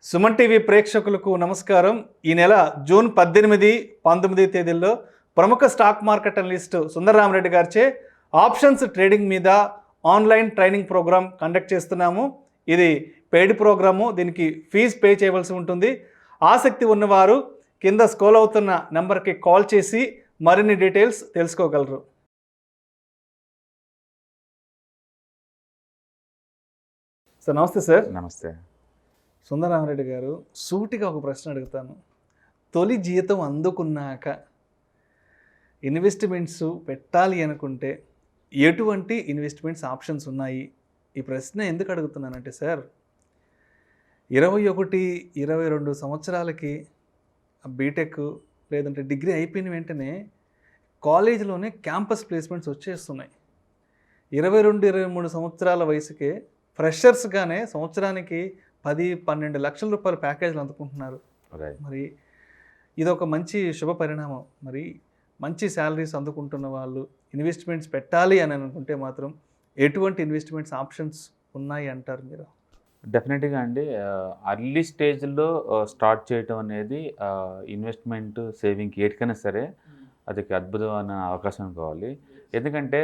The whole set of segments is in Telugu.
సుమన్ టీవీ ప్రేక్షకులకు నమస్కారం. ఈ నెల జూన్ 18, 19 తేదీల్లో ప్రముఖ స్టాక్ మార్కెట్ అనలిస్ట్ సుందర రామరెడ్డి గారిచే ఆప్షన్స్ ట్రేడింగ్ మీద ఆన్లైన్ ట్రైనింగ్ ప్రోగ్రామ్ కండక్ట్ చేస్తున్నాము. ఇది పెయిడ్ ప్రోగ్రాము. దీనికి ఫీజు పే చేయవలసి ఉంటుంది. ఆసక్తి ఉన్నవారు కింద స్క్రోల్ అవుతున్న నెంబర్కి కాల్ చేసి మరిన్ని డీటెయిల్స్ తెలుసుకోగలరు. సార్ నమస్తే. సార్ నమస్తే. సుందర రామరెడ్డి గారు, సూటిగా ఒక ప్రశ్న అడుగుతాను. తొలి జీతం అందుకున్నాక ఇన్వెస్ట్మెంట్స్ పెట్టాలి అనుకుంటే ఎటువంటి ఇన్వెస్ట్మెంట్స్ ఆప్షన్స్ ఉన్నాయి? ఈ ప్రశ్న ఎందుకు అడుగుతున్నానంటే సార్, 21, 22 సంవత్సరాలకి బీటెక్ లేదంటే డిగ్రీ అయిపోయిన వెంటనే కాలేజీలోనే క్యాంపస్ ప్లేస్మెంట్స్ వచ్చేస్తున్నాయి. 22, 23 సంవత్సరాల వయసుకే ఫ్రెషర్స్గానే సంవత్సరానికి 10-12 లక్షల రూపాయల ప్యాకేజీలు అందుకుంటున్నారు. మరి ఇదొక మంచి శుభ పరిణామం. మరి మంచి శాలరీస్ అందుకుంటున్న వాళ్ళు ఇన్వెస్ట్మెంట్స్ పెట్టాలి అని అనుకుంటే మాత్రం ఎటువంటి ఇన్వెస్ట్మెంట్స్ ఆప్షన్స్ ఉన్నాయి అంటారు మీరు? డెఫినెట్గా అండి, అర్లీ స్టేజ్లో స్టార్ట్ చేయటం అనేది ఇన్వెస్ట్మెంట్ సేవింగ్ ఏటికైనా సరే అది అద్భుతమైన అవకాశం కావాలి. ఎందుకంటే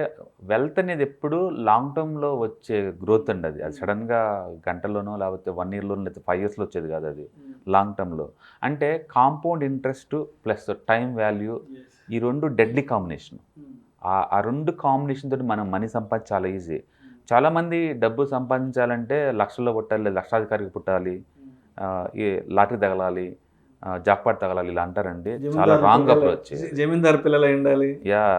వెల్త్ అనేది ఎప్పుడు లాంగ్ టర్మ్లో వచ్చే గ్రోత్ అండి. అది సడన్గా గంటలోనో లేకపోతే 1 ఇయర్లోనో లేకపోతే 5 ఇయర్స్లో వచ్చేది కాదు. అది లాంగ్ టర్మ్లో అంటే compound interest plus time value, ఈ రెండు డెడ్లీ కాంబినేషన్. ఆ రెండు కాంబినేషన్ తోటి మనం మనీ సంపాదించి చాలా ఈజీ. చాలామంది డబ్బు సంపాదించాలంటే లక్షల్లో పుట్టాలి, లక్షాధికారికి పుట్టాలి, ఈ లాటరీ తగలాలి, జాక్పాట్ తగలాలి ఇలా అంటారండి. చాలా రాంగ్ అప్రోచ్. జమీందారు పిల్లలు ఉండాలి.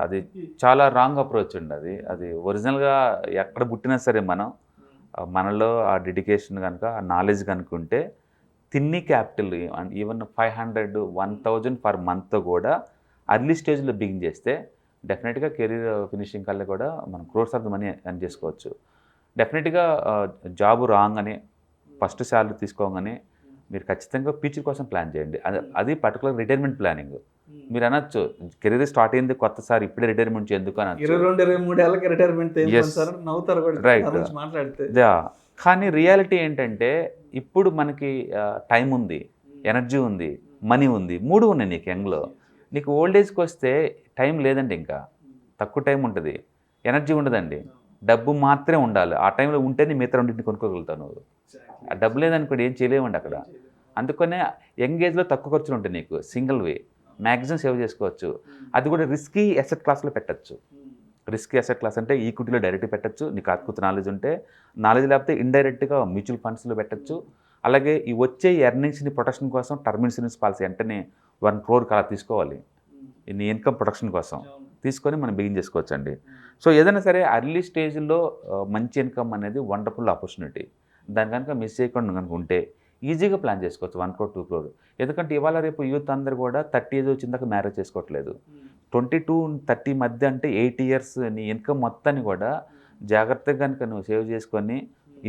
అది చాలా రాంగ్ అప్రోచ్ అండి. అది ఒరిజినల్గా ఎక్కడ పుట్టినా సరే మనలో ఆ డెడికేషన్ కనుక ఆ నాలెడ్జ్ కనుక ఉంటే తిన్ని క్యాపిటల్ ఈవెన్ 500, 1000 పర్ మంత్ కూడా అర్లీ స్టేజ్లో బిగిన్ చేస్తే డెఫినెట్గా కెరీర్ ఫినిషింగ్ కల్లా కూడా మనం crores of the money earn చేసుకోవచ్చు. డెఫినెట్గా జాబు రాగానే ఫస్ట్ శాలరీ తీసుకోగానే మీరు ఖచ్చితంగా ఫ్యూచర్ కోసం ప్లాన్ చేయండి. అది పర్టికులర్ రిటైర్మెంట్ ప్లానింగ్. మీరు అనొచ్చు కెరీర్ స్టార్ట్ అయింది కొత్తసారి ఇప్పుడే రిటైర్మెంట్ ఎందుకు అనొచ్చు. 22-23 ఏళ్ళకి రిటైర్మెంట్ మాట్లాడితే. కానీ రియాలిటీ ఏంటంటే ఇప్పుడు మనకి టైం ఉంది, ఎనర్జీ ఉంది, మనీ ఉంది, 3 ఉన్నాయి నీకు యంగ్లో. నీకు ఓల్డ్ ఏజ్కి వస్తే టైం లేదండి, ఇంకా తక్కువ టైం ఉంటుంది, ఎనర్జీ ఉండదండి, డబ్బు మాత్రమే ఉండాలి. ఆ టైంలో ఉంటేనే మిగతా రెండింటిని కొనుక్కోగలుగుతావు. నువ్వు ఆ డబ్బు లేదనుకోండి ఏం చేయలేమండి అక్కడ. అందుకనే యంగ్ ఏజ్లో తక్కువ ఖర్చులు ఉంటాయి నీకు. సింగిల్ వే మ్యాక్సిమం సేవ్ చేసుకోవచ్చు. అది కూడా రిస్కీ అసెట్ క్లాస్లో పెట్టచ్చు. రిస్కీ అసెట్ క్లాస్ అంటే ఈక్విటీలో డైరెక్ట్ పెట్టచ్చు, నీకు అద్భుత నాలెడ్జ్ ఉంటే. నాలెడ్జ్ లేకపోతే ఇండైరెక్ట్గా మ్యూచువల్ ఫండ్స్లో పెట్టచ్చు. అలాగే ఈ వచ్చే ఎర్నింగ్స్ని ప్రొటెక్షన్ కోసం టర్మ్ ఇన్సూరెన్స్ పాలసీ వెంటనే 1 crore అలా తీసుకోవాలి నీ ఇన్కమ్ ప్రొటెక్షన్ కోసం తీసుకొని మనం బిగిన్ చేసుకోవచ్చు అండి. సో ఏదైనా సరే అర్లీ స్టేజ్లో మంచి ఇన్కమ్ అనేది వండర్ఫుల్ ఆపర్చునిటీ. దాని కనుక మిస్ చేయకుండా కనుక ఉంటే ఈజీగా ప్లాన్ చేసుకోవచ్చు 1 crore, 2 crore. ఎందుకంటే ఇవాళ రేపు యూత్ అందరూ కూడా 30 ఏజ్ వచ్చిందాక మ్యారేజ్ చేసుకోవట్లేదు. 22-30 మధ్య అంటే 8 years నీ ఇన్కమ్ మొత్తాన్ని కూడా జాగ్రత్తగా కనుక నువ్వు సేవ్ చేసుకొని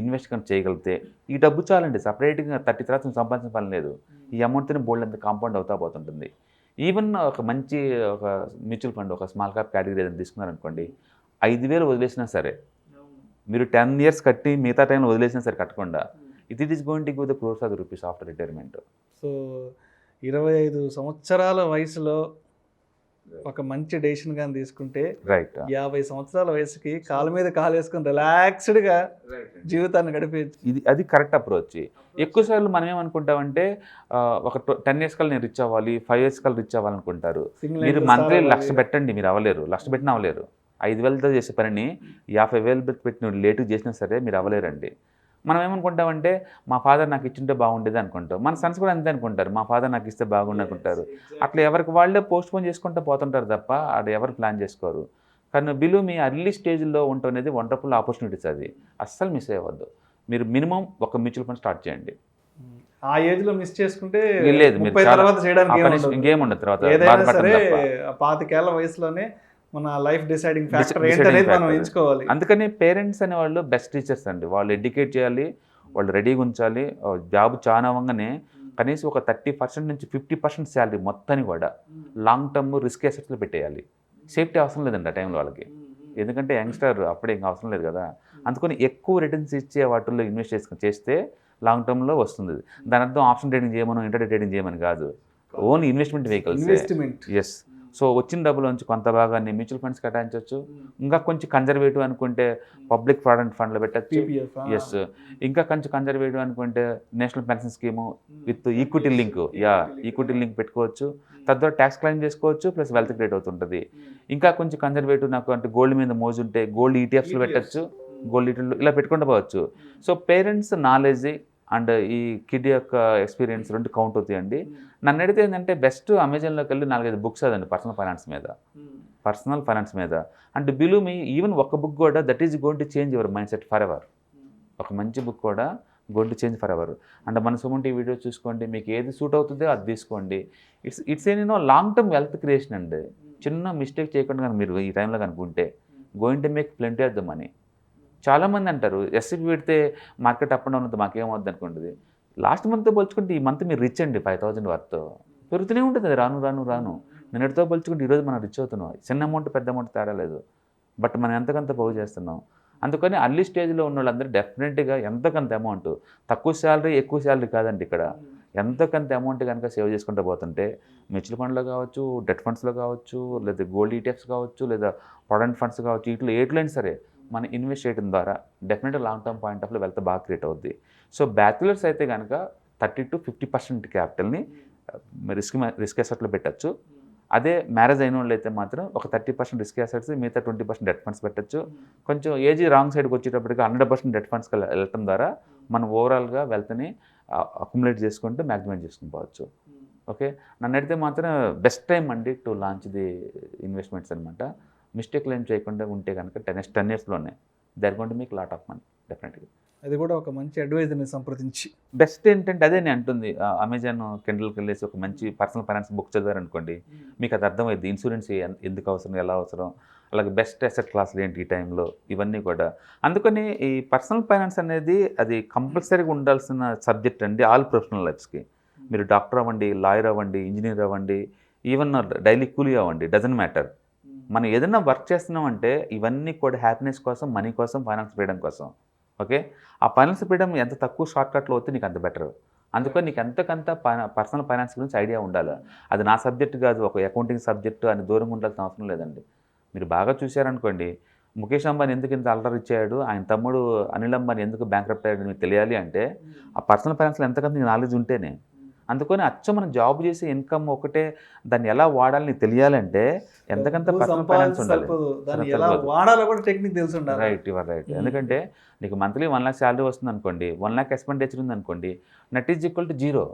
ఇన్వెస్ట్ కనుక చేయగలిగితే ఈ డబ్బు చాలండి. సపరేట్గా 30 తర్వాత నువ్వు సంపాదించిన పని లేదు. ఈ అమౌంట్ని బోల్డ్ అంత కాంపౌండ్ అవుతా పోతుంటుంది. ఈవెన్ ఒక మంచి ఒక మ్యూచువల్ ఫండ్ ఒక స్మాల్ క్యాప్ కేటగిరీ ఏదైనా తీసుకున్నారనుకోండి, 5,000 వదిలేసినా సరే మీరు 10 years కట్టి మిగతా టైంలో వదిలేసినా సరే కట్టకుండా it is going to give the crores of rupees after retirement. So 25 సంవత్సరాల వయసులో ఒక మంచి డెసిషన్ కానీ తీసుకుంటే రైట్ 50 సంవత్సరాల వయసుకి కాళ్ళ మీద కాలు వేసుకొని రిలాక్స్డ్గా జీవితాన్ని గడిపేయచ్చు. అది కరెక్ట్ అప్రోచ్. ఎక్కువసార్లు మనం ఏమనుకుంటామంటే ఒక 10 years కల్లా నేను రిచ్ అవ్వాలి, 5 years కల్లా రిచ్ అవ్వాలనుకుంటారు. మీరు మంత్లీ 1,00,000 పెట్టండి, మీరు అవ్వలేరు. 1,00,000 పెట్టినా అవ్వలేరు. 5,000తో చేసే పనిని 50,000 పెట్టి లేటు చేసినా సరే మీరు అవ్వలేరండి. మనం ఏమనుకుంటామంటే మా ఫాదర్ నాకు ఇచ్చింటే బాగుండేది అనుకుంటాం. మన సన్స్ కూడా అంతే అనుకుంటారు, మా ఫాదర్ నాకు ఇస్తే బాగుండు అనుకుంటారు. అట్లా ఎవరికి వాళ్ళే పోస్ట్పోన్ చేసుకుంటూ పోతుంటారు తప్ప అది ఎవరు ప్లాన్ చేసుకోరు. కానీ బిలీవ్ మీ అర్లీ స్టేజ్లో ఉండటం అనేది వండర్ఫుల్ ఆపర్చునిటీస్. అది అస్సలు మిస్ అయ్యవద్దు. మీరు మినిమం ఒక మ్యూచువల్ ఫండ్ స్టార్ట్ చేయండి. ఆ ఏజ్లో మిస్ చేసుకుంటే లేదు, మీరు ఇంకేముండదు తర్వాత. 25 ఏళ్ల వయసులోనే మన లైఫ్ డిసైడింగ్ ఫ్యాక్టర్ ఏంటనేది మనం ఎంచుకోవాలి. అందుకని పేరెంట్స్ అనే వాళ్ళు బెస్ట్ టీచర్స్ అండి. వాళ్ళు ఎడ్యుకేట్ చేయాలి, వాళ్ళు రెడీగా ఉంచాలి. జాబ్ చాలా అవ్వగానే కనీసం ఒక 30% నుంచి 50% శాలరీ మొత్తాన్ని కూడా లాంగ్ టర్మ్ రిస్క్ అసెట్స్లో పెట్టేయాలి. సేఫ్టీ అవసరం లేదండి ఆ టైంలో వాళ్ళకి. ఎందుకంటే యంగ్స్టర్ అప్పుడే ఇంకా అవసరం లేదు కదా. అందుకని ఎక్కువ రిటర్న్స్ ఇచ్చే వాటిల్లో ఇన్వెస్ట్ చేస్తే లాంగ్ టర్మ్లో వస్తుంది. దాని అర్థం ఆప్షన్ ట్రేడింగ్ చేయమని ఇంటర్డే ట్రేడింగ్ చేయమని కాదు, only investment vehicles. Investment. Yes. So వచ్చిన డబ్బుల నుంచి కొంత భాగాన్ని మ్యూచువల్ ఫండ్స్ కేటాయించవచ్చు, ఇంకా కొంచెం కన్జర్వేటివ్ అనుకుంటే పబ్లిక్ ప్రావిడెంట్ ఫండ్లో పెట్టచ్చు. ఎస్. ఇంకా కొంచెం కన్జర్వేటివ్ అనుకుంటే national pension scheme with equity link, equity link పెట్టుకోవచ్చు. తద్వారా ట్యాక్స్ క్లెయిమ్ చేసుకోవచ్చు, ప్లస్ వెల్త్ క్రియేట్ అవుతుంటుంది. ఇంకా కొంచెం కన్జర్వేటివ్ నాకు అంటే గోల్డ్ మీద మోజు ఉంటే గోల్డ్ ఈటీఎఫ్స్లో పెట్టచ్చు, గోల్డ్ ఈటీఎఫ్లో ఇలా పెట్టుకుంటూ పోవచ్చు. సో పేరెంట్స్ నాలెడ్జ్ అండ్ ఈ కిడ్ యొక్క ఎక్స్పీరియన్స్ రెండు కౌంట్ అవుతాయండి. నన్ను అడిగితే ఏంటంటే బెస్ట్ అమెజాన్లోకి వెళ్ళి 4-5 బుక్స్ అదండి పర్సనల్ ఫైనాన్స్ మీద. అండ్ బిలీవ్ మీ, ఈవెన్ ఒక బుక్ కూడా that is going to change your mind set for ever. ఒక మంచి బుక్ కూడా going to change for ever. And మన సుమన్ టీవీ వీడియో చూసుకోండి, మీకు ఏది సూట్ అవుతుందో అది తీసుకోండి. It's long term wealth creation అండి. చిన్న మిస్టేక్ చేయకుండా కనుక మీరు ఈ టైంలో కనుకుంటే going to make plenty of the money. చాలామంది అంటారు ఎస్సీపీ పెడితే మార్కెట్ అప్ అండ్ డౌన్ అవుతుంది, మాకేమవుద్ది అనుకుంటుంది. లాస్ట్ మంత్తో పోల్చుకుంటే ఈ మంత్ మీరు రిచ్ అండి. 5,000 వర్త్ పెరుగుతూనే ఉంటుంది అది రాను. నిన్నటితో పోల్చుకుంటే ఈరోజు మనం రిచ్ అవుతున్నాం. చిన్న అమౌంట్ పెద్ద అమౌంట్ తేడా లేదు, బట్ మనం ఎంతకంత పోగు చేస్తున్నాం. అందుకని అర్లీ స్టేజ్లో ఉన్న వాళ్ళందరూ డెఫినెట్గా ఎంతకంత అమౌంట్, తక్కువ శాలరీ ఎక్కువ శాలరీ కాదండి ఇక్కడ, ఎంతకంత అమౌంట్ కనుక సేవ్ చేసుకుంటూ పోతుంటే మ్యూచువల్ ఫండ్లో కావచ్చు, డెట్ ఫండ్స్లో కావచ్చు, లేదా గోల్డ్ ఈటీఎఫ్స్ కావచ్చు, లేదా ప్రావిడెంట్ ఫండ్స్ కావచ్చు, వీటిలో ఏట్లైనా సరే మనం ఇన్వెస్ట్ చేయడం ద్వారా డెఫినెట్గా లాంగ్ టర్మ్ పాయింట్ ఆఫ్లో వెల్త్ బాగా క్రియేట్ అవుద్ది. సో బ్యాచులర్స్ అయితే కనుక 30-50% క్యాపిటల్ని రిస్క్ అసెట్లో పెట్టచ్చు. అదే మ్యారేజ్ అయిన వాళ్ళు అయితే మాత్రం ఒక 30% రిస్క్ అసెట్స్, మిగతా 20% డెట్ ఫండ్స్ పెట్టచ్చు. కొంచెం ఏజ్ రాంగ్ సైడ్కి వచ్చేటప్పటికి 100% డెట్ ఫండ్స్కి వెళ్ళటం ద్వారా మనం ఓవరాల్గా వెల్త్ని అక్యుములేట్ చేసుకుంటూ మ్యాక్సిమైజ్ చేసుకుని పోవచ్చు. ఓకే, నన్ను అడిగితే మాత్రం బెస్ట్ టైం అండి టు లాంచ్ ది ఇన్వెస్ట్మెంట్స్ అనమాట. మిస్టేక్లు ఏం చేయకుండా ఉంటే కనుక 10 yearsలోనే they're going to make lot of money డెఫినెట్గా. అది కూడా ఒక మంచి అడ్వైజర్ని సంప్రదించి బెస్ట్ ఏంటంటే అదే నేను అంటుంది, అమెజాన్ కిండల్కి వెళ్ళేసి ఒక మంచి పర్సనల్ ఫైనాన్స్ బుక్ చదివారనుకోండి, మీకు అది అర్థమైంది. ఇన్సూరెన్స్ ఎందుకు అవసరం, ఎలా అవసరం, అలాగే బెస్ట్ అసెట్ క్లాసులు ఏంటి ఈ టైంలో, ఇవన్నీ కూడా. అందుకని ఈ పర్సనల్ ఫైనాన్స్ అనేది అది కంపల్సరీగా ఉండాల్సిన సబ్జెక్ట్ అండి ఆల్ ప్రొఫెషనల్ లైఫ్స్కి. మీరు డాక్టర్ అవ్వండి, లాయర్ అవ్వండి, ఇంజనీర్ అవ్వండి, ఈవెన్ డైలీ కూలీ అవ్వండి, డజంట్ మ్యాటర్. మనం ఏదైనా వర్క్ చేస్తున్నామంటే ఇవన్నీ కూడా హ్యాపీనెస్ కోసం, మనీ కోసం, ఫైనాన్స్ ఫ్రీడమ్ కోసం. ఓకే, ఆ ఫైనాన్స్ ఫ్రీడమ్ ఎంత తక్కువ షార్ట్కట్లో అవుతే నీకు అంత బెటర్. అందుకని నీకు ఎంతకంత పర్సనల్ ఫైనాన్స్ గురించి ఐడియా ఉండాలి. అది నా సబ్జెక్ట్ కాదు, ఒక అకౌంటింగ్ సబ్జెక్టు అని దూరంగా ఉండాల్సిన అవసరం లేదండి. మీరు బాగా చూశారనుకోండి, ముఖేష్ అంబానీ ఎందుకు ఇంత అల్లరి ఇచ్చాడు, ఆయన తమ్ముడు అనిల్ అంబానీ ఎందుకు బ్యాంక్రప్ట్ అయ్యాడు మీకు తెలియాలి అంటే ఆ పర్సనల్ ఫైనాన్స్లో ఎంతకంత నీకు నాలెడ్జ్ ఉంటేనే. అందుకని అచ్చం మనం జాబ్ చేసే ఇన్కమ్ ఒకటే, దాన్ని ఎలా వాడాలని తెలియాలంటే ఎంతకంత పర్సనల్ ఫైనాన్స్ ఉండాలి. Right, your right. ఎందుకంటే నీకు మంత్లీ 1 lakh శాలరీ వస్తుంది అనుకోండి, 1 lakh ఎక్స్పెండిచర్ ఉంది అనుకోండి, నెట్ ఈజ్ ఈక్వల్ టు 0.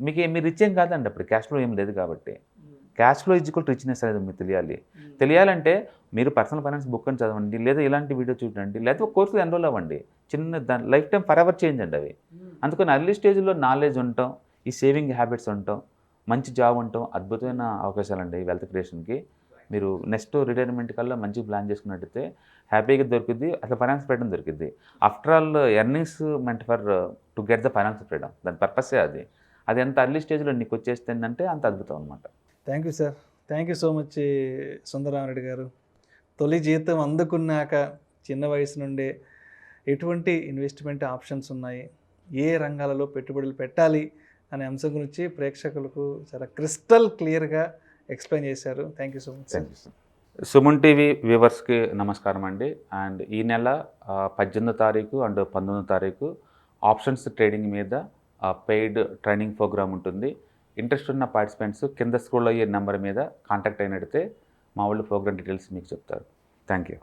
మీరు రిచ్ ఏం కాదండి అప్పుడు, క్యాష్ ఫ్లో ఏం లేదు కాబట్టి. Cash flow is equal to richness అనేది మీకు తెలియాలంటే మీరు పర్సనల్ ఫైనాన్స్ బుక్ అని చదవండి, లేదా ఇలాంటి వీడియో చూడండి, లేదా ఒక కోర్సులో ఎన్రోల్ అవ్వండి. చిన్న దాని life time for ever change అండి అవి. అందుకని అర్లీ స్టేజ్లో నాలెడ్జ్ ఉండటం, ఈ సేవింగ్ హ్యాబిట్స్ ఉండటం, మంచి జాబ్ ఉండటం అద్భుతమైన అవకాశాలండి వెల్త్ క్రియేషన్కి. మీరు నెక్స్ట్ రిటైర్మెంట్ కల్లా మంచి ప్లాన్ చేసుకున్నట్టయితే హ్యాపీగా దొరికిద్ది, అసలు ఫైనాన్స్ ఫ్రీడమ్ దొరికిద్ది. After all earnings meant for to get the finance freedom, దాని పర్పసే అది. అది ఎంత అర్లీ స్టేజ్లో నీకు వచ్చేస్తుందంటే అంత అద్భుతం అనమాట. Thank you sir, thank you so much Sundararamireddy గారు. తొలి జీతం అందుకున్నాక చిన్న వయసు నుండే ఎటువంటి ఇన్వెస్ట్మెంట్ ఆప్షన్స్ ఉన్నాయి, ఏ రంగాలలో పెట్టుబడులు పెట్టాలి అనే అంశం గురించి ప్రేక్షకులకు చాలా క్రిస్టల్ క్లియర్గా ఎక్స్ప్లెయిన్ చేశారు. Thank you so much. Thank you sir. Suman TV వ్యూవర్స్కి నమస్కారం అండి. అండ్ ఈ నెల 18వ తారీఖు అండ్ 19వ తారీఖు ఆప్షన్స్ ట్రేడింగ్ మీద పెయిడ్ ట్రైనింగ్ ప్రోగ్రామ్ ఉంటుంది. ఇంట్రెస్ట్ ఉన్న పార్టిసిపెంట్స్ కింద స్క్రోల్ అయ్యే నెంబర్ మీద కాంటాక్ట్ అయినట్టయితే మా వాళ్ళు ప్రోగ్రామ్ డీటెయిల్స్ మీకు చెప్తారు. Thank you.